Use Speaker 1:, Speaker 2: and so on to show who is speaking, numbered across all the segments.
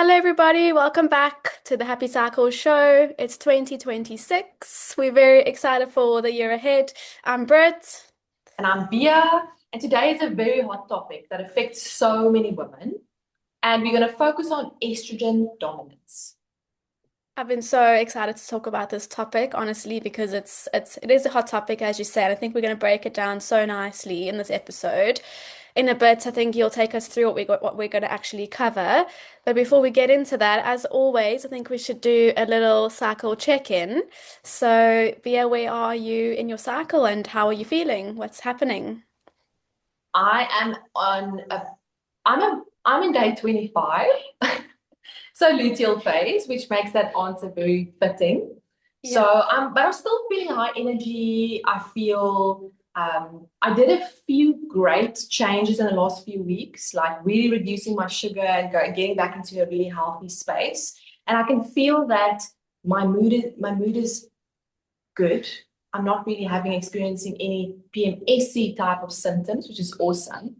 Speaker 1: Hello, everybody. Welcome back to the Happy Cycle Show. It's 2026. We're very excited for the year ahead. I'm Britt.
Speaker 2: And I'm Bia, and today is a very hot topic that affects so many women. And we're going to focus on estrogen dominance.
Speaker 1: I've been so excited to talk about this topic, honestly, because it is a hot topic, as you said. I think we're going to break it down so nicely in this episode. In a bit, I think you'll take us through what we're going to actually cover. But before we get into that, as always, I think we should do a little cycle check-in. So, Bia, where are you in your cycle and how are you feeling? What's happening?
Speaker 2: I am on a, I'm in day 25, so luteal phase, which makes that answer very fitting.
Speaker 1: Yeah.
Speaker 2: But I'm still feeling high energy. I did a few great changes in the last few weeks, like really reducing my sugar and getting back into a really healthy space. And I can feel that my mood is good. I'm not really experiencing any PMS type of symptoms, which is awesome.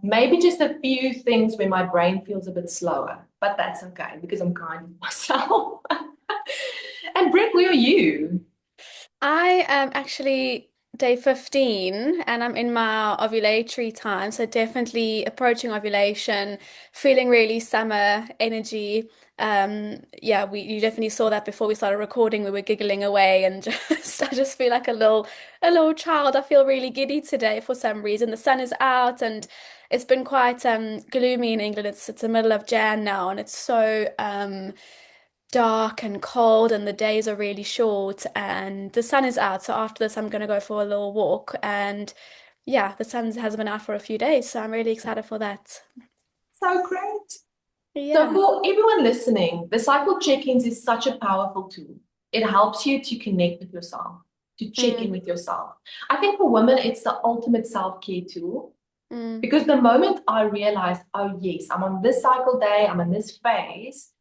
Speaker 2: Maybe just a few things where my brain feels a bit slower, but that's okay because I'm kind with myself. And Britt, where are you?
Speaker 1: I am actually day 15 and I'm in my ovulatory time. So definitely approaching ovulation, feeling really summer energy. Yeah, you definitely saw that before we started recording. We were giggling away and just I just feel like a little child. I feel really giddy today for some reason. The sun is out and it's been quite gloomy in England. It's the middle of Jan now and it's so dark and cold and the days are really short and the sun is out. So after this, I'm going to go for a little walk. And yeah, the sun hasn't been out for a few days. So I'm really excited for that.
Speaker 2: So great. So
Speaker 1: Yeah.
Speaker 2: for everyone listening, the cycle check-ins is such a powerful tool. It helps you to connect with yourself, to check
Speaker 1: Mm,
Speaker 2: in with yourself. I think for women, it's the ultimate self-care tool
Speaker 1: mm.
Speaker 2: because the moment I realized, oh yes, I'm on this cycle day, I'm in this phase,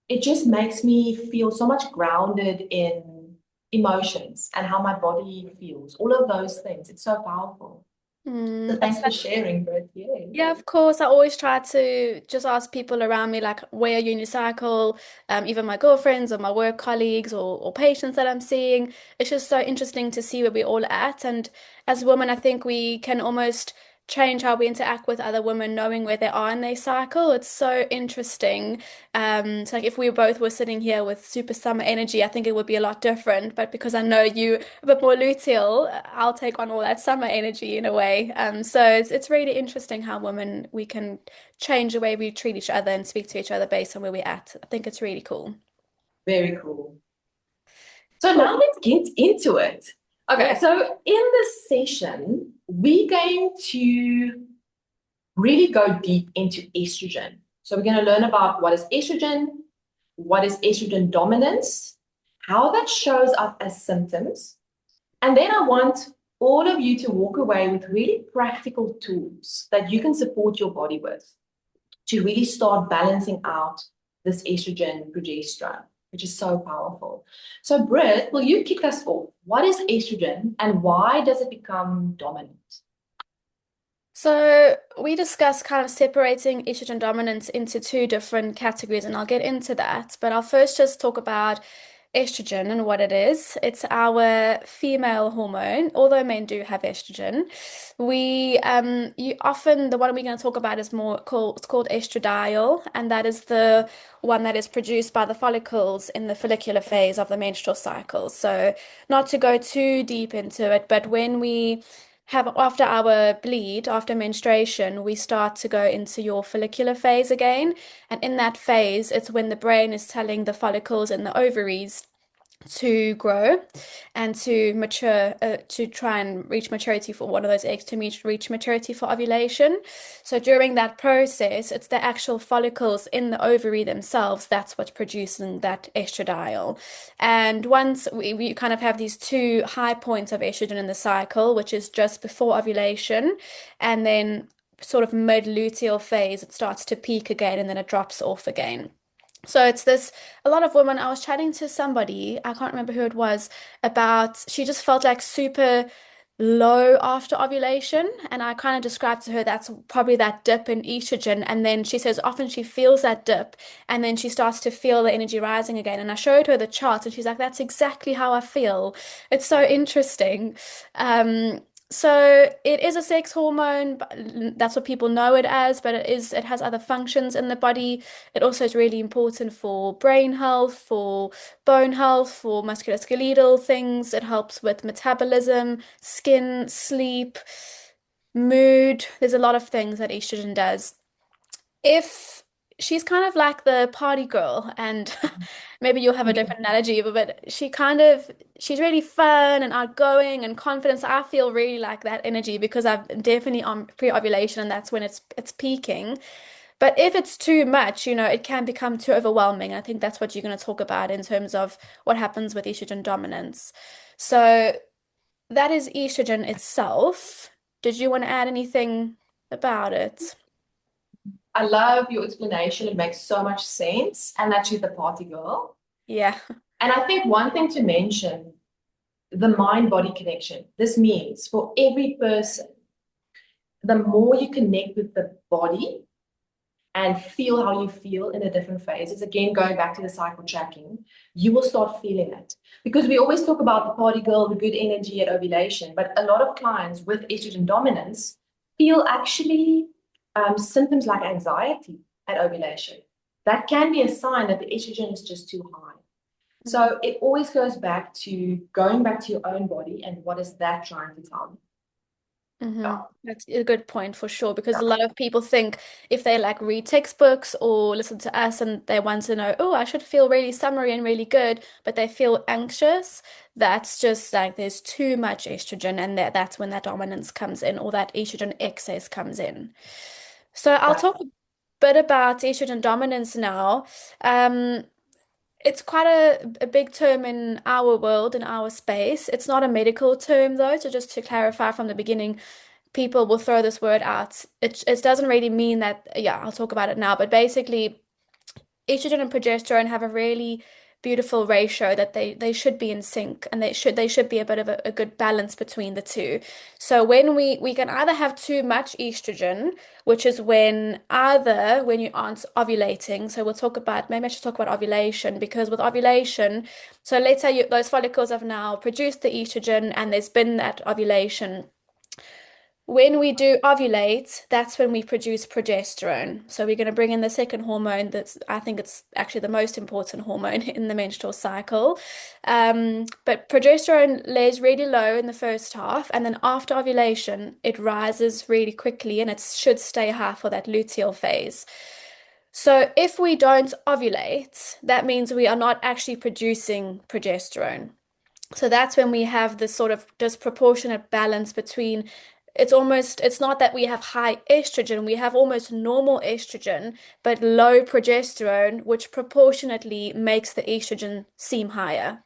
Speaker 2: it just makes me feel so much grounded in emotions and how my body feels. All of those things. It's so powerful. So
Speaker 1: It's
Speaker 2: thanks for sharing, Britt. Yeah.
Speaker 1: Yeah, of course. I always try to just ask people around me, like, where are you in your cycle? Even my girlfriends or my work colleagues or patients that I'm seeing. It's just so interesting to see where we're all at. And as women, I think we can almost change how we interact with other women, knowing where they are in their cycle. It's so interesting. So like if we both were sitting here with super summer energy, I think it would be a lot different. But because I know you a bit more luteal, I'll take on all that summer energy in a way. So it's really interesting how women we can change the way we treat each other and speak to each other based on where we're at. I think it's really cool.
Speaker 2: Very cool. So
Speaker 1: Cool.
Speaker 2: now let's get into it. Okay,
Speaker 1: Yeah.
Speaker 2: so in this session, we're going to really go deep into estrogen. So we're going to learn about what is estrogen dominance, how that shows up as symptoms, and then I want all of you to walk away with really practical tools that you can support your body with to really start balancing out this estrogen progesterone, which is so powerful. So, Britt, will you kick us off? What is estrogen and why does it become dominant?
Speaker 1: So we discussed kind of separating estrogen dominance into two different categories, and I'll get into that. But I'll first just talk about estrogen and what it is. It's our female hormone, although men do have estrogen. You often the one we're going to talk about is more called it's called estradiol, and that is the one that is produced by the follicles in the follicular phase of the menstrual cycle. So not to go too deep into it, but when we have after our bleed, after menstruation, we start to go into your follicular phase again. And in that phase, it's when the brain is telling the follicles in the ovaries to grow and to mature, to try and reach maturity for one of those eggs to reach maturity for ovulation. So during that process, it's the actual follicles in the ovary themselves that's what's producing that estradiol. And once we kind of have these two high points of estrogen in the cycle, which is just before ovulation, and then sort of mid luteal phase, it starts to peak again and then it drops off again. So it's this, a lot of women, I was chatting to somebody, I can't remember who it was, about she just felt like super low after ovulation. And I kind of described to her that's probably that dip in estrogen. And then she says often she feels that dip and then she starts to feel the energy rising again. And I showed her the chart and she's like, that's exactly how I feel. It's so interesting. So it is a sex hormone, but that's what people know it as, but it has other functions in the body. It also is really important for brain health, for bone health, for musculoskeletal things. It helps with metabolism, skin, sleep, mood. There's a lot of things that estrogen does. If she's kind of like the party girl, and maybe you'll have a different analogy, but she's really fun and outgoing and confident. So I feel really like that energy because I'm definitely on pre-ovulation and that's when it's peaking. But if it's too much, it can become too overwhelming. I think that's what you're going to talk about in terms of what happens with estrogen dominance. So that is estrogen itself. Did you want to add anything about it?
Speaker 2: I love your explanation. It makes so much sense. And that she's the party girl.
Speaker 1: Yeah.
Speaker 2: And I think one thing to mention, the mind-body connection. This means for every person, the more you connect with the body and feel how you feel in the different phases, again, going back to the cycle tracking, you will start feeling it. Because we always talk about the party girl, the good energy at ovulation, but a lot of clients with estrogen dominance feel actually symptoms like anxiety at ovulation. That can be a sign that the estrogen is just too high. So it always goes back to going back to your own body and what is that trying to tell you?
Speaker 1: Mm-hmm.
Speaker 2: Yeah,
Speaker 1: That's a good point for sure, because
Speaker 2: yeah,
Speaker 1: a lot of people think if they like read textbooks or listen to us and they want to know, oh, I should feel really summery and really good, but they feel anxious, that's just like there's too much estrogen and that's when that dominance comes in or that estrogen excess comes in. So I'll
Speaker 2: yeah.
Speaker 1: talk a bit about estrogen dominance now. Um, it's quite a big term in our world, in our space. It's not a medical term though, so just to clarify from the beginning, people will throw this word out. It doesn't really mean that, yeah, I'll talk about it now, but basically estrogen and progesterone have a really beautiful ratio that they should be in sync and they should be a bit of a good balance between the two. So when we can either have too much estrogen, which is when you aren't ovulating. So we'll talk about maybe I should talk about ovulation because with ovulation, so let's say those follicles have now produced the estrogen and there's been that ovulation. When we do ovulate, that's when we produce progesterone. So we're going to bring in the second hormone that's, I think it's actually the most important hormone in the menstrual cycle. But progesterone lays really low in the first half, and then after ovulation, it rises really quickly and it should stay high for that luteal phase. So if we don't ovulate, that means we are not actually producing progesterone. So that's when we have this sort of disproportionate balance between it's not that we have high estrogen, we have almost normal estrogen, but low progesterone, which proportionately makes the estrogen seem higher.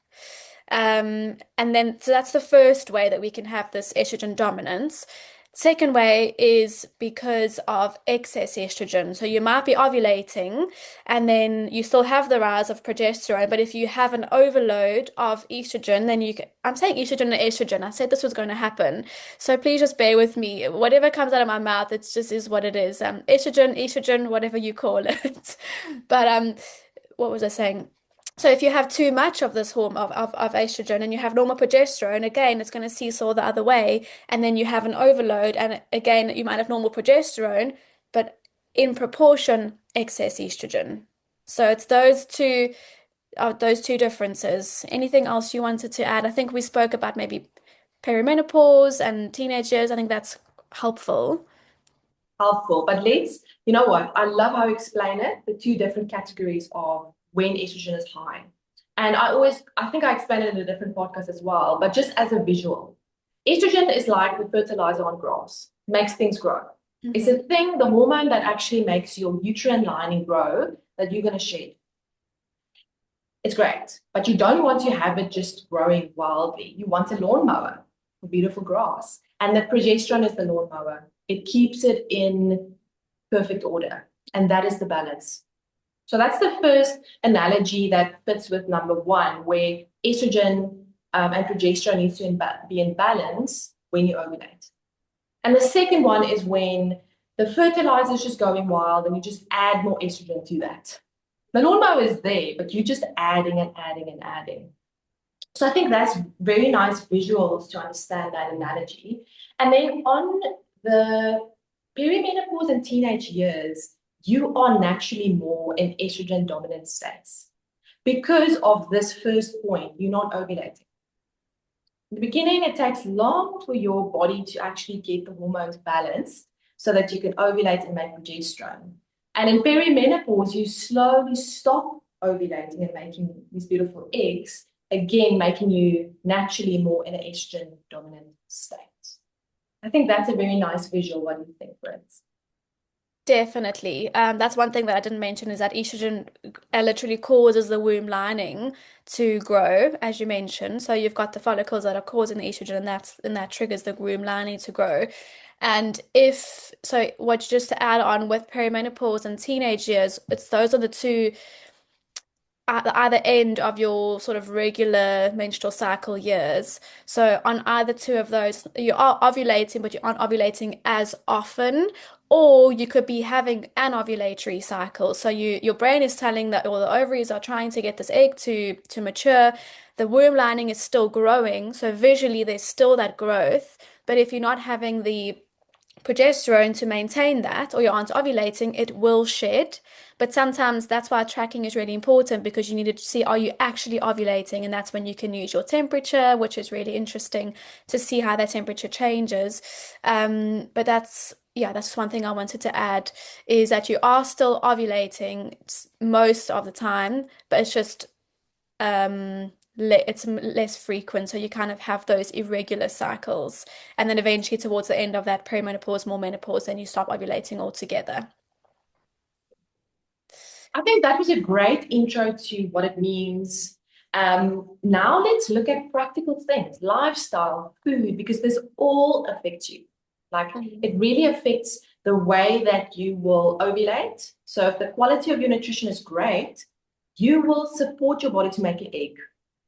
Speaker 1: And then, so that's the first way that we can have this estrogen dominance. Second way is because of excess estrogen. So you might be ovulating and then you still have the rise of progesterone, but if you have an overload of estrogen, then I'm saying estrogen and estrogen. I said this was going to happen. So please just bear with me. Whatever comes out of my mouth, it just is what it is. Estrogen, whatever you call it. But what was I saying? So if you have too much of this hormone of estrogen and you have normal progesterone, again, it's going to seesaw the other way. And then you have an overload, and again, you might have normal progesterone, but in proportion, excess estrogen. So it's those two differences. Anything else you wanted to add? I think we spoke about maybe perimenopause and teenage years. I think that's helpful.
Speaker 2: Helpful. But you know what? I love how you explain it, the two different categories of when estrogen is high. And I think I explained it in a different podcast as well, but just as a visual, estrogen is like the fertilizer on grass, makes things grow. It's
Speaker 1: Hmm.
Speaker 2: a thing, the hormone that actually makes your uterine lining grow that you're going to shed. It's great, but you don't want to have it just growing wildly. You want a lawnmower for beautiful grass. And the progesterone is the lawnmower. It keeps it in perfect order. And that is the balance. So that's the first analogy that fits with number one, where estrogen and progesterone needs to be in balance. when you ovulate. And the second one is when the fertilizer is just going wild and you just add more estrogen to that. The lawnmower is there, but you're just adding and adding and adding. So I think that's very nice visuals to understand that analogy. And then on the perimenopause and teenage years, you are naturally more in estrogen dominant states. Because of this first point, you're not ovulating. In the beginning, it takes long for your body to actually get the hormones balanced so that you can ovulate and make progesterone. And in perimenopause, you slowly stop ovulating and making these beautiful eggs, again, making you naturally more in an estrogen dominant state. I think that's a very nice visual. What do you think, Brett?
Speaker 1: Definitely. That's one thing that I didn't mention is that estrogen literally causes the womb lining to grow, as you mentioned. So you've got the follicles that are causing the estrogen, and that triggers the womb lining to grow. And if so, what just to add on with perimenopause and teenage years, it's those are the two at the either end of your sort of regular menstrual cycle years. So on either two of those, you are ovulating, but you aren't ovulating as often, or you could be having an ovulatory cycle. So your brain is telling that, or the ovaries are trying to get this egg to mature. The womb lining is still growing, so visually there's still that growth. But if you're not having the progesterone to maintain that, or you aren't ovulating, it will shed. But sometimes that's why tracking is really important because you need to see, are you actually ovulating? And that's when you can use your temperature, which is really interesting to see how that temperature changes. But that's one thing I wanted to add is that you are still ovulating most of the time, but it's just it's less frequent, so you kind of have those irregular cycles, and then eventually towards the end of that perimenopause, more menopause, then you stop ovulating altogether.
Speaker 2: I think that was a great intro to what it means. Now let's look at practical things, lifestyle, food, because this all affects you. Like
Speaker 1: Mhm.
Speaker 2: it really affects the way that you will ovulate. So if the quality of your nutrition is great, you will support your body to make an egg.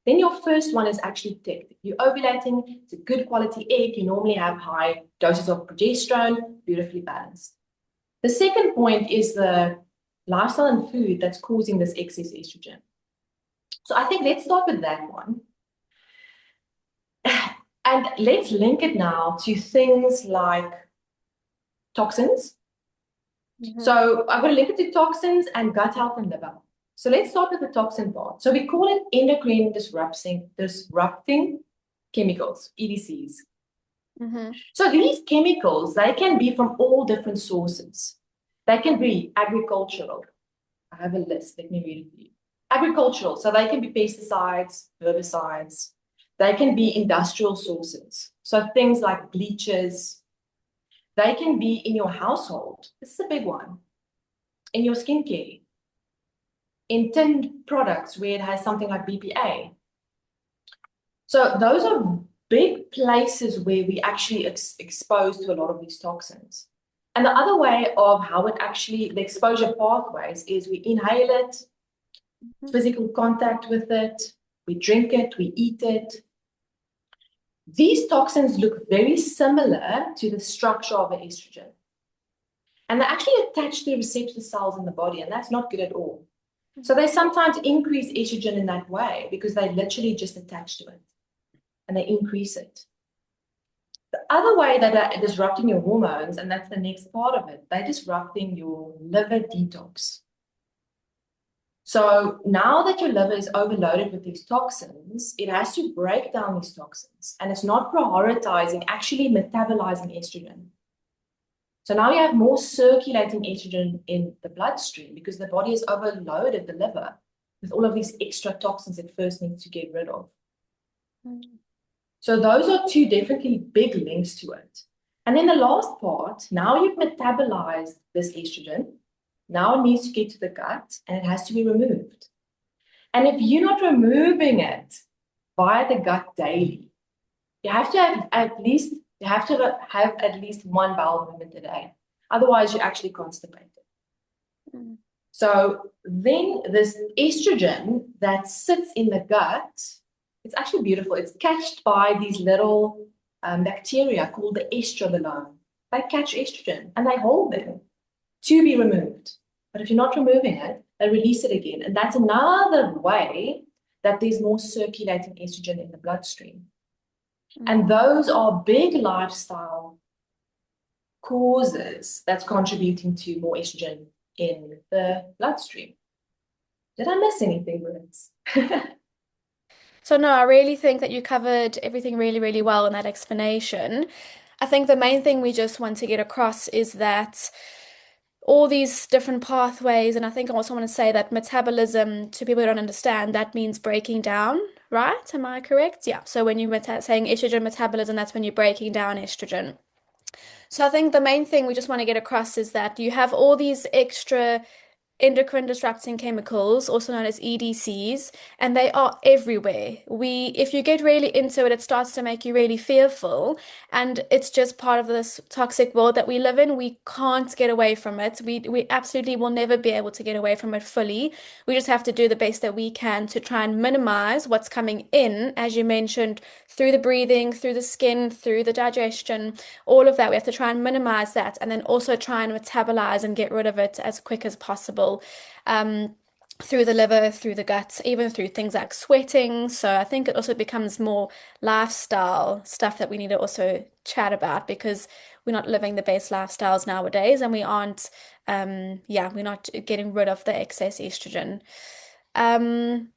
Speaker 2: Then your first one is actually ticked. You're ovulating, it's a good quality egg. You normally have high doses of progesterone, beautifully balanced. The second point is the lifestyle and food that's causing this excess estrogen. So I think let's start with that one. And let's link it now to things like toxins.
Speaker 1: Mhm.
Speaker 2: So I'm going to link it to toxins and gut health and liver. So let's start with the toxin part. So we call it endocrine disrupting chemicals, EDCs.
Speaker 1: Mhm.
Speaker 2: So these chemicals, they can be from all different sources. They can be agricultural. I have a list. Let me read it for you. Agricultural, so they can be pesticides, herbicides. They can be industrial sources. So things like bleaches. They can be in your household. This is a big one. In your skincare. In tinned products where it has something like BPA. So those are big places where we actually exposed to a lot of these toxins. And the other way of how it actually, the exposure pathways is we inhale it, physical contact with it, we drink it, we eat it. These toxins look very similar to the structure of an estrogen. And they're actually attached to receptor cells in the body, and that's not good at all. So they sometimes increase estrogen in that way because they literally just attach to it and they increase it. The other way that they're disrupting your hormones, and that's the next part of it, they're disrupting your liver detox. So now that your liver is overloaded with these toxins, it has to break down these toxins and it's not prioritizing, actually metabolizing estrogen. So now you have more circulating estrogen in the bloodstream because the body has overloaded the liver with all of these extra toxins it first needs to get rid of. So those are two definitely big links to it. And then the last part, now you've metabolized this estrogen. Now it needs to get to the gut and it has to be removed. And if you're not removing it via the gut daily, you have to have at least one bowel movement a day. Otherwise, you're actually constipated.
Speaker 1: Mhm.
Speaker 2: So then this estrogen that sits in the gut, it's actually beautiful. It's catched by these little bacteria called the estrogen. They catch estrogen and they hold them to be removed. But if you're not removing it, they release it again. And that's another way that there's more circulating estrogen in the bloodstream. And
Speaker 1: Mm.
Speaker 2: those are big lifestyle causes that's contributing to more estrogen in the bloodstream. Did I miss anything, Brits?
Speaker 1: So no, I really think that you covered everything really, really well in that explanation. I think the main thing we just want to get across is that all these different pathways, and I think I also want to say that metabolism, to people who don't understand, that means breaking down, right? Am I correct? Yeah. So when you're saying estrogen metabolism, that's when you're breaking down estrogen. So I think the main thing we just want to get across is that you have all these extra endocrine disrupting chemicals, also known as EDCs, and they are everywhere. If you get really into it, it starts to make you really fearful, and it's just part of this toxic world that we live in. We can't get away from it. We absolutely will never be able to get away from it fully. We just have to do the best that we can to try and minimize what's coming in, as you mentioned, through the breathing, through the skin, through the digestion, all of that. We have to try and minimize that and then also try and metabolize and get rid of it as quick as possible. Um, through the liver, through the gut, even through things like sweating. So I think it also becomes more lifestyle stuff that we need to also chat about because we're not living the best lifestyles nowadays and we aren't, yeah, we're not getting rid of the excess estrogen. Um,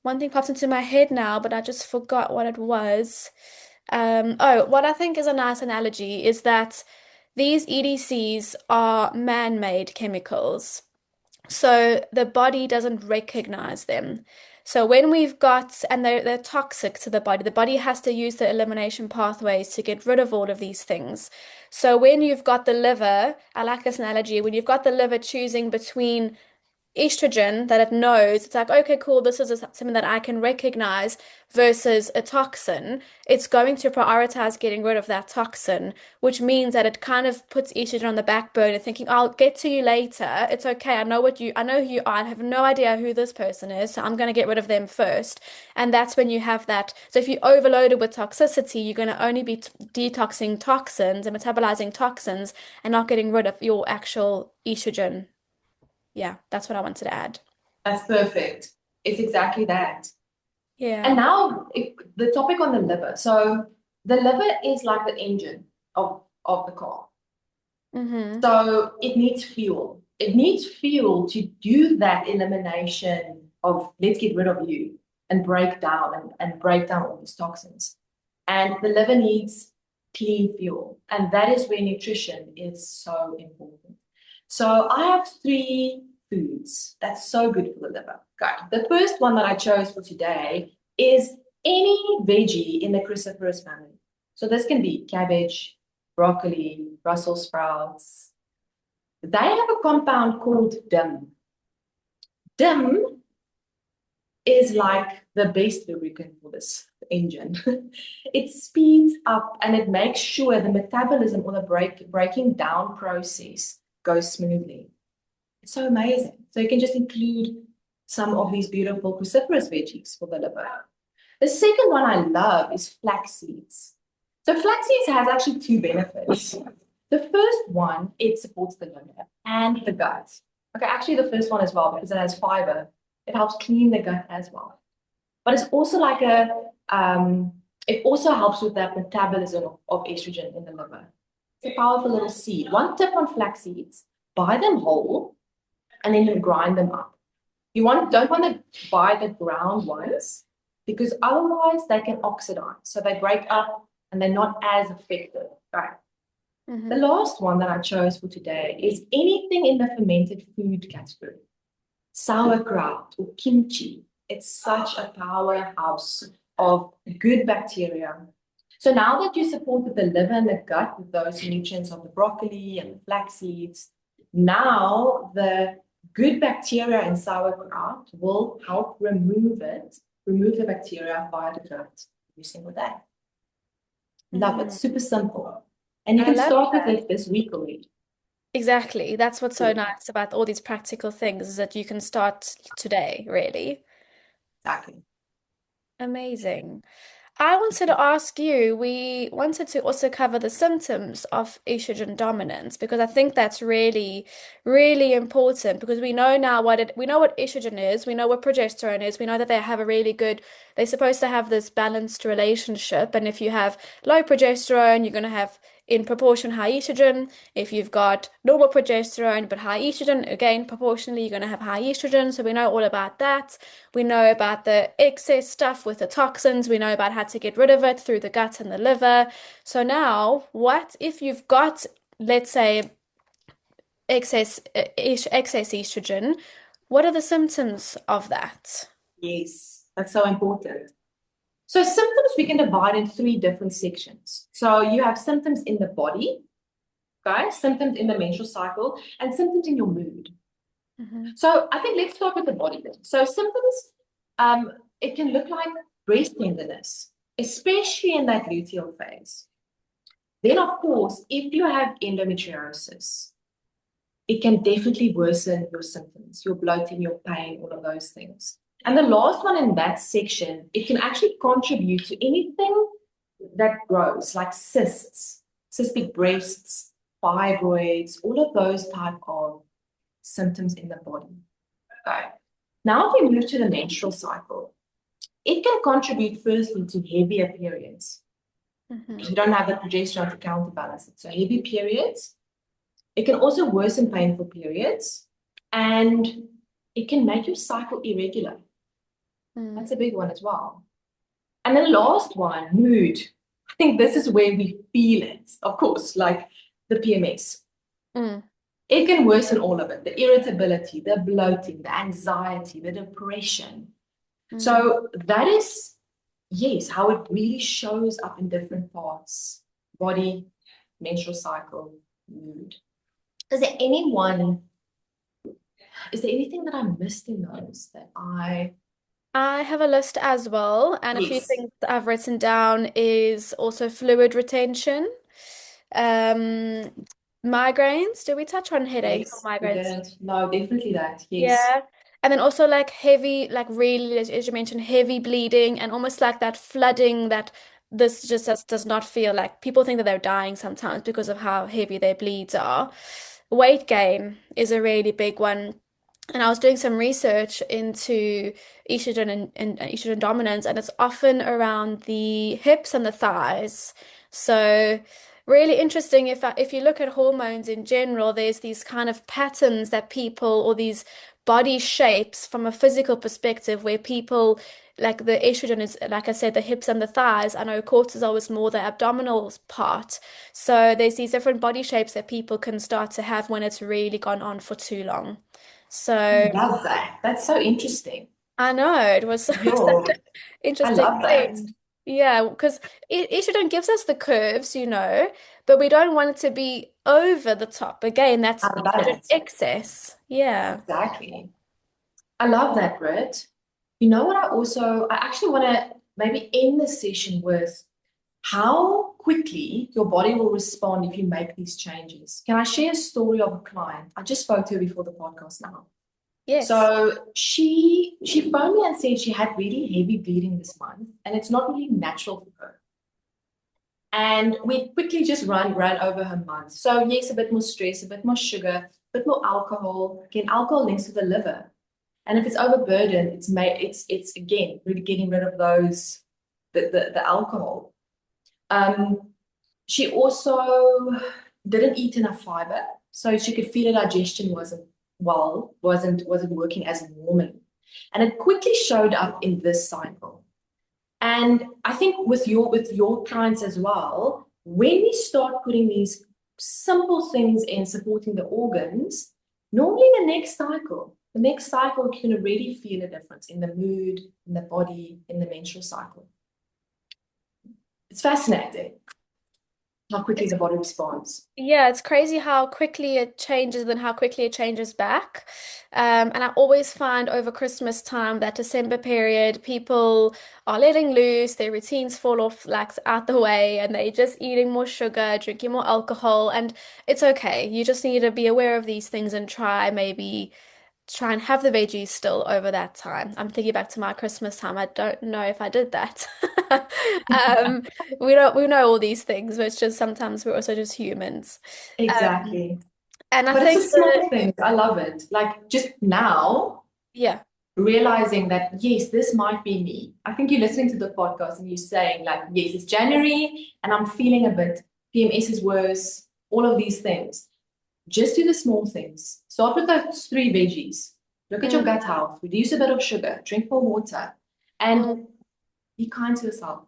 Speaker 1: One thing pops into my head now, but I just forgot what it was. Oh, what I think is a nice analogy is that these EDCs are man-made chemicals. So the body doesn't recognize them. So when we've got, and they're toxic to the body has to use the elimination pathways to get rid of all of these things. So when you've got the liver, I like this analogy, when you've got the liver choosing between estrogen that it knows it's like okay cool this is something that I can recognize versus a toxin, it's going to prioritize getting rid of that toxin, which means that it kind of puts estrogen on the back burner thinking I'll get to you later, it's okay, I know who you are, I have no idea who this person is, so I'm going to get rid of them first. And that's when you have that. So if you're overloaded with toxicity, you're going to only be detoxing toxins and metabolizing toxins and not getting rid of your actual estrogen. Yeah, that's what I wanted to add.
Speaker 2: That's perfect. It's exactly that. And
Speaker 1: Yeah.
Speaker 2: now the topic on the liver. So the liver is like the engine of the car.
Speaker 1: Mm-hmm.
Speaker 2: So it needs fuel. It needs fuel to do that elimination of let's get rid of you and break down and break down all these toxins. And the liver needs clean fuel. And that is where nutrition is so important. So I have three foods that's so good for the liver. Okay. The first one that I chose for today is any veggie in the cruciferous family. So this can be cabbage, broccoli, Brussels sprouts. They have a compound called DIM. DIM is like the best lubricant for this engine. It speeds up and it makes sure the metabolism or the breaking down process goes smoothly. It's so amazing. So you can just include some of these beautiful cruciferous veggies for the liver. The second one I love is flax seeds. So flax seeds has actually two benefits. The first one, it supports the liver and the gut. Okay, actually the first one as well because it has fiber. It helps clean the gut as well. But it's also like it also helps with that metabolism of estrogen in the liver. It's a powerful little seed. One tip on flax seeds, buy them whole and then you grind them up. Don't want to buy the ground ones because otherwise they can oxidize. So they break up and they're not as effective. Right. The
Speaker 1: Mm-hmm.
Speaker 2: last one that I chose for today is anything in the fermented food category. Sauerkraut or kimchi. It's such a powerhouse of good bacteria. So now that you supported the liver and the gut with those nutrients of the broccoli and the flax seeds, now the good bacteria in sauerkraut will help remove the bacteria via the gut every single day. Love it.
Speaker 1: Mm-hmm.
Speaker 2: Super simple. And you
Speaker 1: I
Speaker 2: can
Speaker 1: love
Speaker 2: start with
Speaker 1: that.
Speaker 2: it this week already.
Speaker 1: Exactly. That's what's so nice about all these practical things is that you can start today, really.
Speaker 2: Exactly.
Speaker 1: Amazing. I wanted to ask you, we wanted to also cover the symptoms of estrogen dominance because I think that's really, really important because we know now we know what estrogen is, we know what progesterone is, we know that they have a really good, they're supposed to have this balanced relationship. And if you have low progesterone, you're going to have in proportion high estrogen. If you've got normal progesterone but high estrogen, again, proportionally, you're going to have high estrogen. So we know all about that. We know about the excess stuff with the toxins. We know about how to get rid of it through the gut and the liver. So now, what if you've got, let's say, excess estrogen? What are the symptoms of that?
Speaker 2: Yes, that's so important. So symptoms we can divide in three different sections. So you have symptoms in the body, okay, symptoms in the menstrual cycle, and symptoms in your mood.
Speaker 1: Hmm.
Speaker 2: So I think let's start with the body then. So symptoms, it can look like breast tenderness, especially in that luteal phase. Then, of course, if you have endometriosis, it can definitely worsen your symptoms, your bloating, your pain, all of those things. And the last one in that section, it can actually contribute to anything that grows, like cysts, cystic breasts, fibroids, all of those type of symptoms in the body. Okay. Now, if we move to the menstrual cycle, it can contribute firstly to heavier periods
Speaker 1: Hmm.
Speaker 2: because you don't have the progesterone to counterbalance it. So heavy periods. It can also worsen painful periods, and it can make your cycle irregular.
Speaker 1: Mm.
Speaker 2: That's a big one as well. And then the last one, mood. I think this is where we feel it, of course, like the PMS.
Speaker 1: Mm.
Speaker 2: It can worsen all of it, the irritability, the bloating, the anxiety, the depression.
Speaker 1: Mm.
Speaker 2: So that is, yes, how it really shows up in different parts, body, menstrual cycle, mood. Is there anyone, is there anything that I missed in those that I,
Speaker 1: I have a list as well, and a few
Speaker 2: yes,
Speaker 1: things that I've written down is also fluid retention, um, migraines. Do we touch on headaches or
Speaker 2: yes, we
Speaker 1: migraines?
Speaker 2: didn't. No, definitely that. Yes.
Speaker 1: Yeah. And then also like heavy, like really, as you mentioned, heavy bleeding and almost like that flooding that this just does not feel like people think that they're dying sometimes because of how heavy their bleeds are. Weight gain is a really big one. And I was doing some research into estrogen and estrogen dominance, and it's often around the hips and the thighs. So really interesting if you look at hormones in general, there's these kind of patterns that people or these body shapes from a physical perspective where people like the estrogen is like I said the hips and the thighs. I know cortisol is more the abdominal part. So there's these different body shapes that people can start to have when it's really gone on for too long.
Speaker 2: I
Speaker 1: So
Speaker 2: love that. That's so interesting.
Speaker 1: I know it was such
Speaker 2: Yo,
Speaker 1: an
Speaker 2: I
Speaker 1: interesting
Speaker 2: love that.
Speaker 1: thing. Yeah, because estrogen gives us the curves, but we don't want it to be over the top. Again, that's estrogen
Speaker 2: Unbalanced.
Speaker 1: excess. Yeah.
Speaker 2: Exactly. I love that, Britt. You know what I actually want to maybe end this session with how quickly your body will respond if you make these changes. Can I share a story of a client? I just spoke to her before the podcast now.
Speaker 1: Yes.
Speaker 2: So she phoned me and said she had really heavy bleeding this month, and it's not really natural for her. And we quickly just ran over her month. So yes, a bit more stress, a bit more sugar, a bit more alcohol. Again, alcohol links to the liver. And if it's overburdened, it's again really getting rid of those the alcohol. Um, she also didn't eat enough fiber, so she could feel her digestion wasn't working as normally. And it quickly showed up in this cycle. And I think with your clients as well, when we start putting these simple things in supporting the organs, normally the next cycle you can already feel a difference in the mood, in the body, in the menstrual cycle. It's fascinating how quickly
Speaker 1: It's
Speaker 2: the body responds.
Speaker 1: Yeah, it's crazy how quickly it changes and how quickly it changes back. And I always find over Christmas time, that December period, people are letting loose, their routines fall off like out the way, and they're just eating more sugar, drinking more alcohol, and it's okay. You just need to be aware of these things and try maybe try and have the veggies still over that time. I'm thinking back to my Christmas time. I don't know if I did that. Um, we know all these things, but it's just sometimes we're also just humans. Um,
Speaker 2: Exactly.
Speaker 1: and I
Speaker 2: But it's the
Speaker 1: think
Speaker 2: small things. I love it. Like just now,
Speaker 1: yeah.
Speaker 2: realizing that, yes, this might be me. I think you're listening to the podcast and you're saying, like, yes, it's January and I'm feeling a bit, PMS is worse, all of these things. Just do the small things. Start with those three veggies. Look at your
Speaker 1: Mm,
Speaker 2: gut health, reduce a bit of sugar, drink more water,
Speaker 1: mm.
Speaker 2: and be kind to yourself.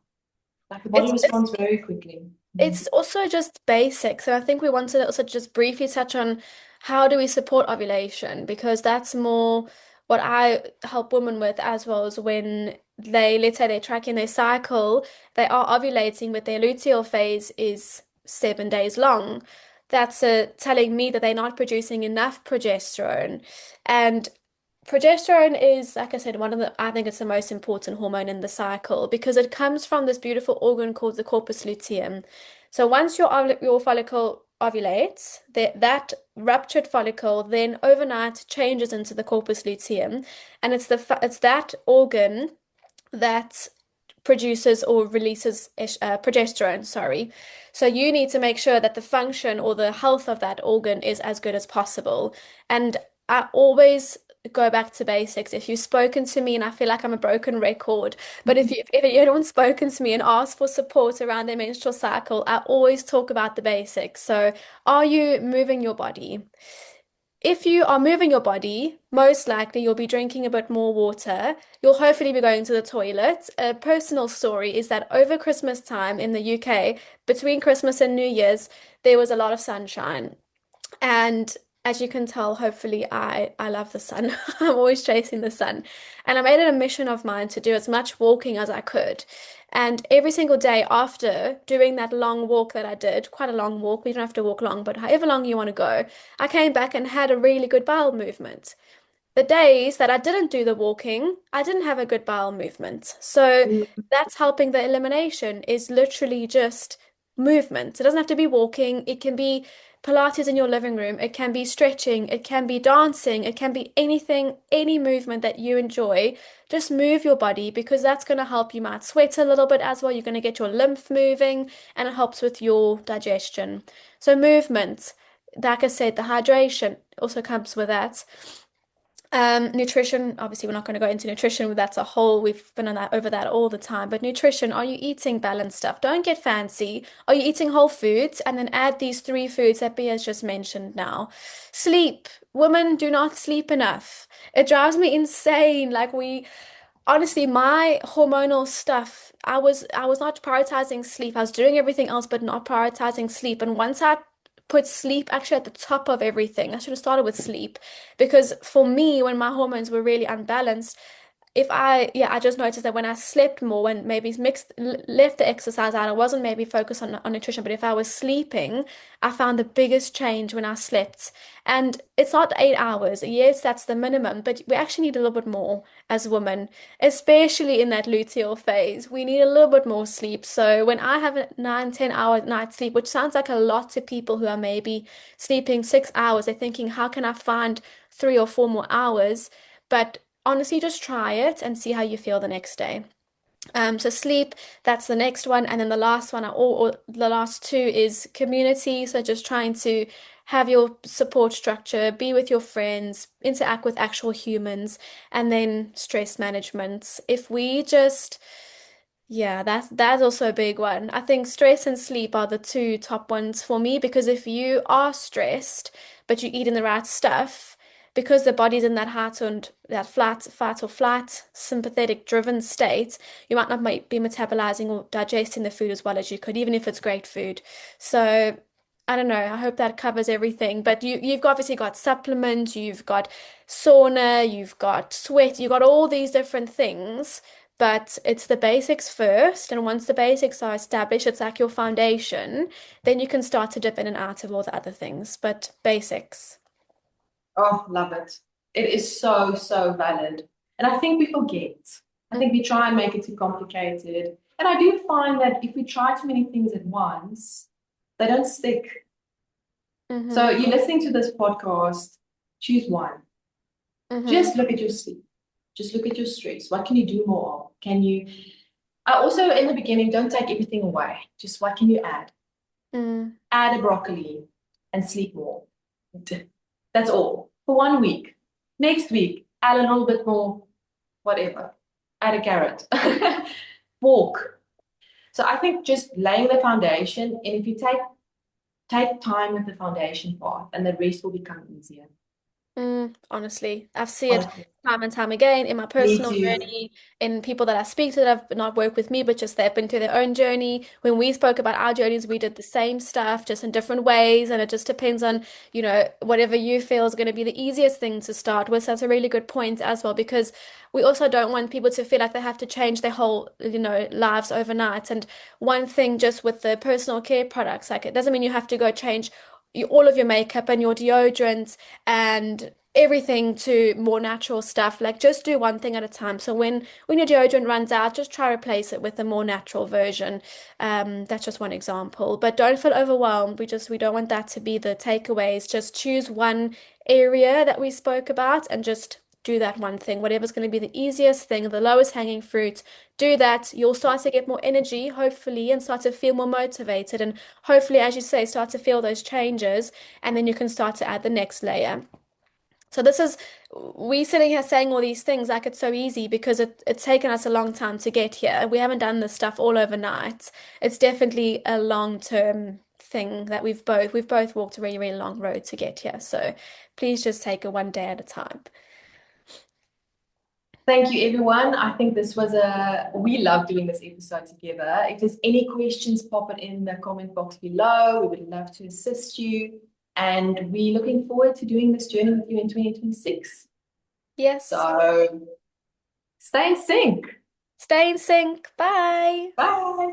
Speaker 2: Like the body
Speaker 1: It's
Speaker 2: responds very quickly.
Speaker 1: It's also just basics. And I think we wanted to also just briefly touch on how do we support ovulation, because that's more what I help women with as well, as when they, let's say they're tracking their cycle, they are ovulating, but their luteal phase is 7 days long. That's telling me that they're not producing enough progesterone. And progesterone is, like I said, I think it's the most important hormone in the cycle because it comes from this beautiful organ called the corpus luteum. So once your follicle ovulates, that ruptured follicle then overnight changes into the corpus luteum, and it's that organ that produces or releases progesterone, sorry. So you need to make sure that the function or the health of that organ is as good as possible. And I always go back to basics. If you've spoken to me, and I feel like I'm a broken record, but if anyone's spoken to me and asked for support around their menstrual cycle, I always talk about the basics. So are you moving your body? If you are moving your body, most likely you'll be drinking a bit more water. You'll hopefully be going to the toilet. A personal story is that over Christmas time in the UK, between Christmas and New Year's, there was a lot of sunshine. And as you can tell, hopefully I love the sun. I'm always chasing the sun. And I made it a mission of mine to do as much walking as I could. And every single day after doing that long walk that I did, quite a long walk, we don't have to walk long, but however long you want to go, I came back and had a really good bowel movement. The days that I didn't do the walking, I didn't have a good bowel movement. So
Speaker 2: Mm.
Speaker 1: that's helping the elimination is literally just movement. It doesn't have to be walking. It can be Pilates in your living room. It can be stretching. It can be dancing. It can be anything, any movement that you enjoy. Just move your body because that's going to help. You might sweat a little bit as well. You're going to get your lymph moving and it helps with your digestion. So movement, like I said, the hydration also comes with that. Nutrition, obviously, we're not going to go into nutrition. That's a whole, we've been on that over that all the time. But nutrition, are you eating balanced stuff? Don't get fancy. Are you eating whole foods? And then add these three foods that Bia's just mentioned now. Sleep. Women do not sleep enough. It drives me insane. Like honestly, my hormonal stuff, I was not prioritizing sleep. I was doing everything else but not prioritizing sleep. And once I put sleep actually at the top of everything, I should have started with sleep because for me, when my hormones were really unbalanced, I just noticed that when I slept more, when maybe left the exercise out, I wasn't maybe focused on nutrition, but if I was sleeping, I found the biggest change when I slept. And it's not 8 hours. Yes, that's the minimum, but we actually need a little bit more as women, especially in that luteal phase. We need a little bit more sleep. So when I have a 9, 10 hour night sleep, which sounds like a lot to people who are maybe sleeping 6 hours, they're thinking, how can I find 3 or 4 more hours? But honestly, just try it and see how you feel the next day. So sleep, that's the next one, and then the last one, or the last two, is community. So just trying to have your support structure, be with your friends, interact with actual humans, and then stress management. If we just yeah, that's also a big one. I think stress and sleep are the two top ones for me because if you are stressed but you're eating the right stuff, because the body's in that that fight or flight, sympathetic driven state, you might not be metabolizing or digesting the food as well as you could, even if it's great food. So I don't know. I hope that covers everything. But you've obviously got supplements, you've got sauna, you've got sweat, you've got all these different things. But it's the basics first, and once the basics are established, it's like your foundation, then you can start to dip in and out of all the other things. But basics.
Speaker 2: Oh, love it. It is so, so valid. And I think we forget. I think we try and make it too complicated. And I do find that if we try too many things at once, they don't stick. So
Speaker 1: Mm-hmm.
Speaker 2: you're listening to this podcast, choose one.
Speaker 1: Mm-hmm.
Speaker 2: Just look at your sleep. Just look at your stress. What can you do more of? Can you, also in the beginning, don't take everything away. Just what can you add?
Speaker 1: Mm.
Speaker 2: Add a broccoli and sleep more. That's all for 1 week. Next week, add a little bit more, whatever. Add a carrot. Walk. So I think just laying the foundation, and if you take time with the foundation part, and the rest will become easier.
Speaker 1: Honestly, I've seen it
Speaker 2: Honestly,
Speaker 1: time and time again in my
Speaker 2: me
Speaker 1: personal
Speaker 2: too.
Speaker 1: journey, in people that I speak to that have not worked with me, but just they've been through their own journey. When we spoke about our journeys, we did the same stuff, just in different ways, and it just depends on, whatever you feel is going to be the easiest thing to start with. So that's a really good point as well, because we also don't want people to feel like they have to change their whole, lives overnight. And one thing just with the personal care products, like it doesn't mean you have to go change all of your makeup and your deodorant and everything to more natural stuff. Like just do one thing at a time. So when your deodorant runs out, just try replace it with a more natural version. That's just one example. But don't feel overwhelmed. We don't want that to be the takeaways. Just choose one area that we spoke about and just do that one thing. Whatever's going to be the easiest thing, the lowest hanging fruit, do that. You'll start to get more energy, hopefully, and start to feel more motivated. And hopefully, as you say, start to feel those changes. And then you can start to add the next layer. So this is we sitting here saying all these things like it's so easy because it's taken us a long time to get here. We haven't done this stuff all overnight. It's definitely a long-term thing that we've both walked a really, really long road to get here. So please just take it one day at a time.
Speaker 2: Thank you, everyone. I think this was we love doing this episode together. If there's any questions, pop it in the comment box below. We would love to assist you. And we're looking forward to doing this journey with you in 2026.
Speaker 1: Yes.
Speaker 2: So stay in sync.
Speaker 1: Stay in sync. Bye.
Speaker 2: Bye.